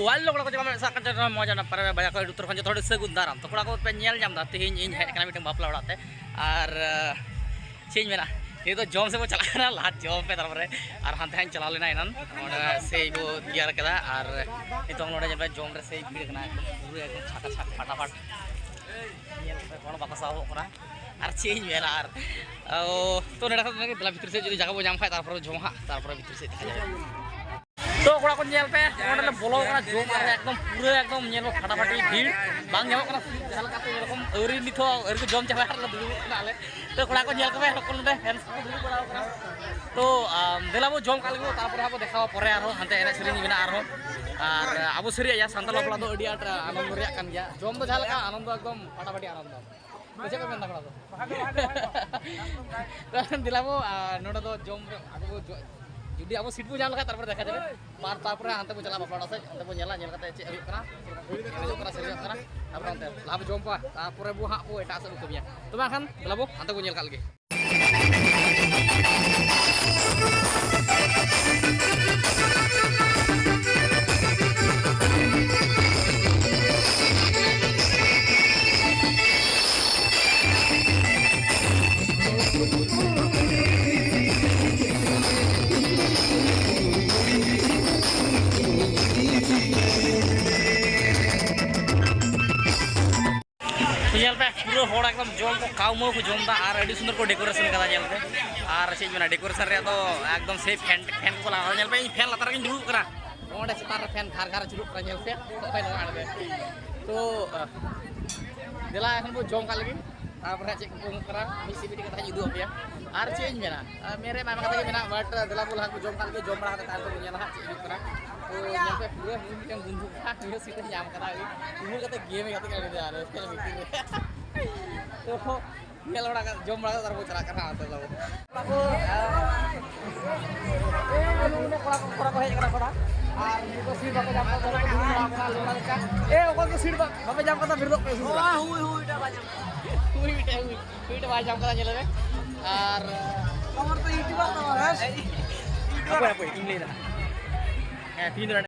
वाल लोग को जब साकन जरा मजा ना पर बाया को उत्तर खंज थोड़ी से गुंदाराम तो कोड़ा को पे नेल जाम दा तेहिन इन हेड कना मिटन बापला उड़ाते और चेंज मेना ये तो जॉम से वो चला ना लात जॉम पे तरफ और हांते हां चला लेना इनन और से को दिया रखदा और नितों नोडे जब जॉम रे से भीड़ कना पूरे एकदम छाका छाक फटाफट नेल पे कोन बाको साबो करा और चेंज मेना और तो नेडा के दला भीतर से जदी जगह बो जाम खाय तारपर जॉम हा तारपर भीतर से देखा जाए तो कोड़ा को नेल पे ओडले बोलो कना जॉम आरे एकदम पूरे एकदम नेल फटाफटी भीड़ बांग जामो कना जहां का एरकम औरी निथो और को जॉम चाबा ला दुदु कना आले तो कोड़ा को नेल को हकल दे फैंस को दुदु कोड़ा कना तो देलाबो जॉम कालगो तारपर हाबो देखावा परे आरो हांते एने सेरिनी बिना आरो और आबो सेरिया या सांताल बापला दो अडी आट आनंद रिया कान गया जॉम दो जहां का आनंद एकदम फटाफटी आनंद बुझे को मेनदा कोड़ा तो दिलाबो नोडा दो जॉम आबो जुदी अब सीट बो जाम लगा तारपर देखा जाबे मार तारपर हांते बो चला बापड़ा से हांते बो नेला नेल कते चे हुई कना हिजो कना सेरिया कना तारपर हांते लाब जॉम पा तारपर बो हा बो एटा से बो कबिया तो बाखान दिलाबो हांते बो नेल कालगे नेल पे पूरा होड़ एकदम जॉम को काउमो को जॉम दा और अडी सुंदर को डेकोरेशन कदा नेल पे और से मेना डेकोरेशन रे तो एकदम से फैन को लगा नेल पे फैन लतार के दुड़ुब करा ओंडे चतार फैन घर घर चुरुक करा नेल पे ओपे नो आड़बे तो देला एखन बो जॉम का लगी तापर चेक को करा मिसी बिटी कथा जुदु अपिया और चेंज मेना मेरे मामा कथा के मेना बट देला बोला को जॉम का लगी जॉम रहा तार को नेला चेक करा तो नेल पे पूरा मिटन गुंजु का नियो सीट जाम करा इमु कते गेम कते कर दे यार खेल मीटिंग तो नेल बड़ा जॉम बड़ा तार को चला करा आते लो को ने कोड़ा को हेज करा कोड़ा और को सीट बाको जाम को कोड़ा लोड़ा का ए ओको को सीट बाको जाम कता फिर दो हुईटा बाजाम हुईटा बाजाम कता चले और कमर तो यूट्यूबर तो बस apa इंग्लिश है 3